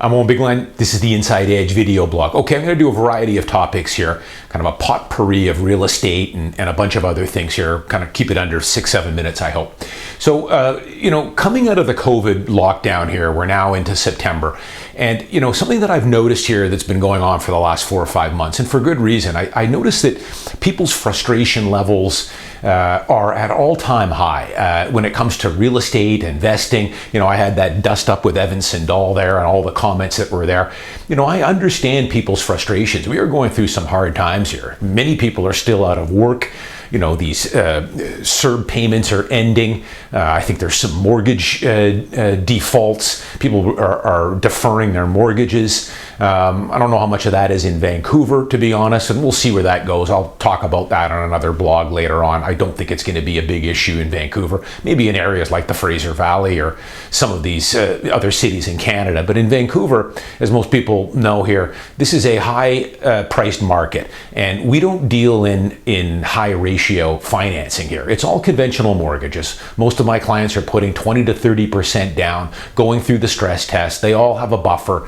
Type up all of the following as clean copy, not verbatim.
I'm Owen Bigland. This is the Inside Edge video blog. Okay, I'm going to do a variety of topics here, kind of a potpourri of real estate and a bunch of other things here, kind of keep it under 6-7 minutes, I hope. So, coming out of the COVID lockdown here, we're now into September. And, something that I've noticed here that's been going on for the last 4 or 5 months, and for good reason, I noticed that people's frustration levels are at all-time high when it comes to real estate, investing. I had that dust up with Evan Sindall there and all the comments that were there. I understand people's frustrations. We are going through some hard times here. Many people are still out of work. These CERB payments are ending. I think there's some mortgage defaults. People are deferring their mortgages. I don't know how much of that is in Vancouver, to be honest, and we'll see where that goes. I'll talk about that on another blog later on. I don't think it's going to be a big issue in Vancouver, maybe in areas like the Fraser Valley or some of these other cities in Canada. But in Vancouver, as most people know here, this is a high-priced market, and we don't deal in high ratio financing here. It's all conventional mortgages. Most of my clients are putting 20 to 30% down, going through the stress test. They all have a buffer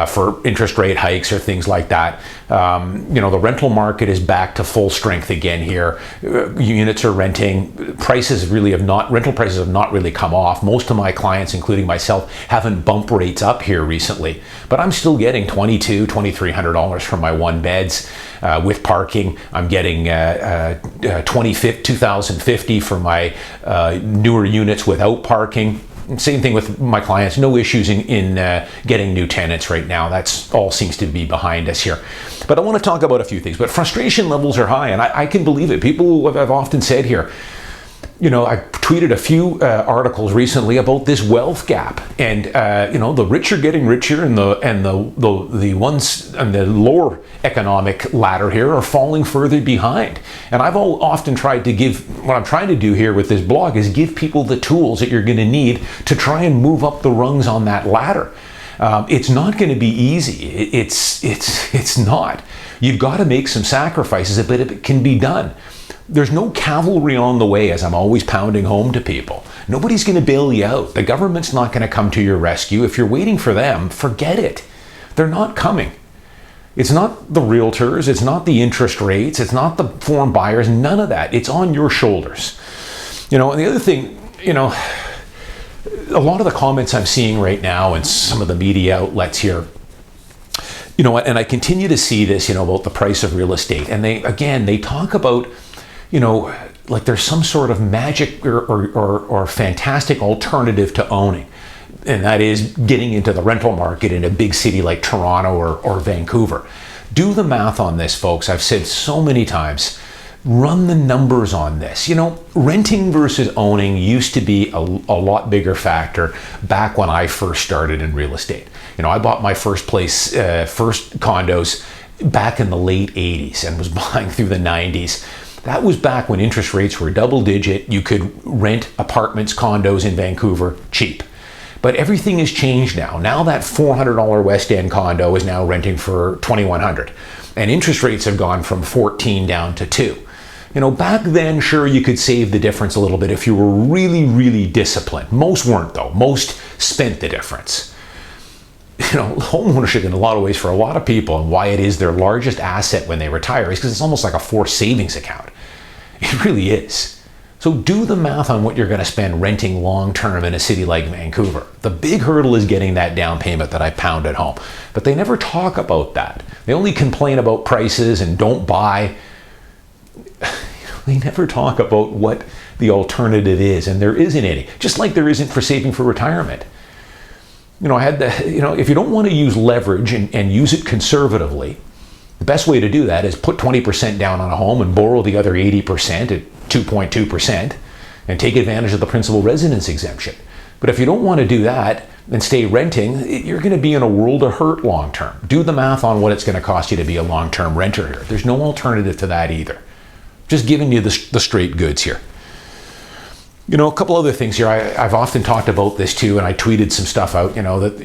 for interest rate hikes or things like that. The rental market is back to full strength again here. Units are renting. Rental prices have not really come off. Most of my clients, including myself, haven't bumped rates up here recently, but I'm still getting $2,200, $2,300 for my one beds with parking. I'm getting $2,050 for my newer units without parking. Same thing with my clients. No issues in getting new tenants right now. That's all seems to be behind us here. But I want to talk about a few things. But frustration levels are high, and I can believe it. People have often said here, I tweeted a few articles recently about this wealth gap, and the rich are getting richer, and the ones on the lower economic ladder here are falling further behind. And I've often tried to what I'm trying to do here with this blog is give people the tools that you're going to need to try and move up the rungs on that ladder. It's not going to be easy. It's not. You've got to make some sacrifices, but it can be done. There's no cavalry on the way, as I'm always pounding home to people. Nobody's going to bail you out. The government's not going to come to your rescue. If you're waiting for them, forget it. They're not coming. It's not the realtors. It's not the interest rates. It's not the foreign buyers. None of that. It's on your shoulders. And the other thing, a lot of the comments I'm seeing right now in some of the media outlets here, and I continue to see this, about the price of real estate. And they talk about, like there's some sort of magic or fantastic alternative to owning. And that is getting into the rental market in a big city like Toronto or Vancouver. Do the math on this, folks. I've said so many times, run the numbers on this. Renting versus owning used to be a lot bigger factor back when I first started in real estate. I bought my first first condos back in the late 80s and was buying through the 90s. That was back when interest rates were double digit. You could rent apartments, condos in Vancouver cheap. But everything has changed now. Now that $400 West End condo is now renting for $2,100. And interest rates have gone from 14 down to 2. Back then, sure, you could save the difference a little bit if you were really, really disciplined. Most weren't, though. Most spent the difference. Homeownership in a lot of ways for a lot of people, and why it is their largest asset when they retire, is because it's almost like a forced savings account. It really is. So do the math on what you're going to spend renting long-term in a city like Vancouver. The big hurdle is getting that down payment that I pound at home. But they never talk about that. They only complain about prices and don't buy. They never talk about what the alternative is, and there isn't any. Just like there isn't for saving for retirement. If you don't want to use leverage and use it conservatively, the best way to do that is put 20% down on a home and borrow the other 80% at 2.2% and take advantage of the principal residence exemption. But if you don't want to do that and stay renting, you're going to be in a world of hurt long term. Do the math on what it's going to cost you to be a long-term renter here. There's no alternative to that either. Just giving you the straight goods here. A couple other things here. I've often talked about this too, and I tweeted some stuff out, that,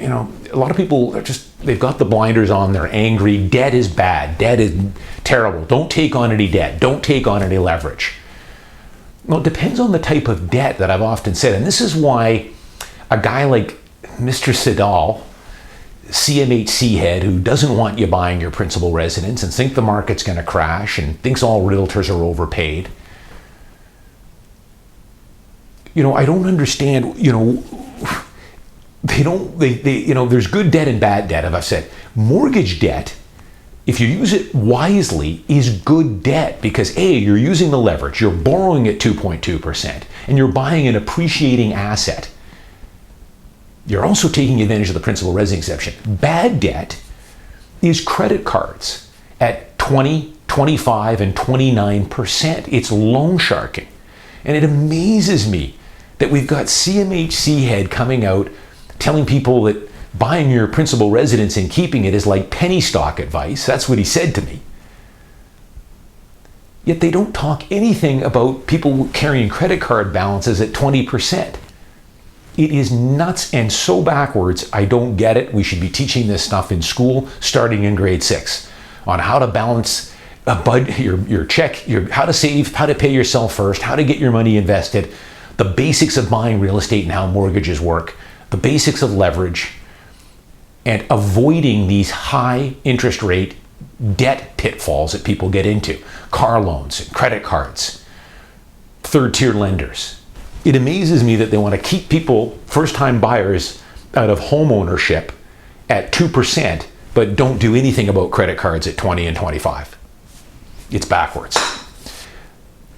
a lot of people are they've got the blinders on, they're angry. Debt is bad. Debt is terrible. Don't take on any debt. Don't take on any leverage. Well, it depends on the type of debt that I've often said. And this is why a guy like Mr. Siddall CMHC head who doesn't want you buying your principal residence and think the market's going to crash and thinks all realtors are overpaid. I don't understand, there's good debt and bad debt, as I've said. Mortgage debt, if you use it wisely, is good debt because A, you're using the leverage, you're borrowing at 2.2%, and you're buying an appreciating asset. You're also taking advantage of the principal residence exception. Bad debt is credit cards at 20, 25, and 29%. It's loan sharking. And it amazes me that we've got CMHC head coming out telling people that buying your principal residence and keeping it is like penny stock advice. That's what he said to me. Yet they don't talk anything about people carrying credit card balances at 20%. It is nuts and so backwards. I don't get it. We should be teaching this stuff in school starting in grade 6 on how to balance your check, how to save, how to pay yourself first, how to get your money invested, the basics of buying real estate and how mortgages work, the basics of leverage, and avoiding these high interest rate debt pitfalls that people get into. Car loans, credit cards, third-tier lenders. It amazes me that they want to keep people, first-time buyers, out of home ownership at 2%, but don't do anything about credit cards at 20 and 25. It's backwards.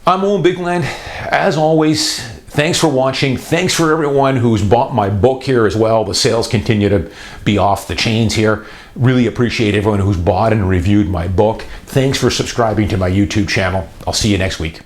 I'm Owen Bigland. As always, thanks for watching. Thanks for everyone who's bought my book here as well. The sales continue to be off the chains here. Really appreciate everyone who's bought and reviewed my book. Thanks for subscribing to my YouTube channel. I'll see you next week.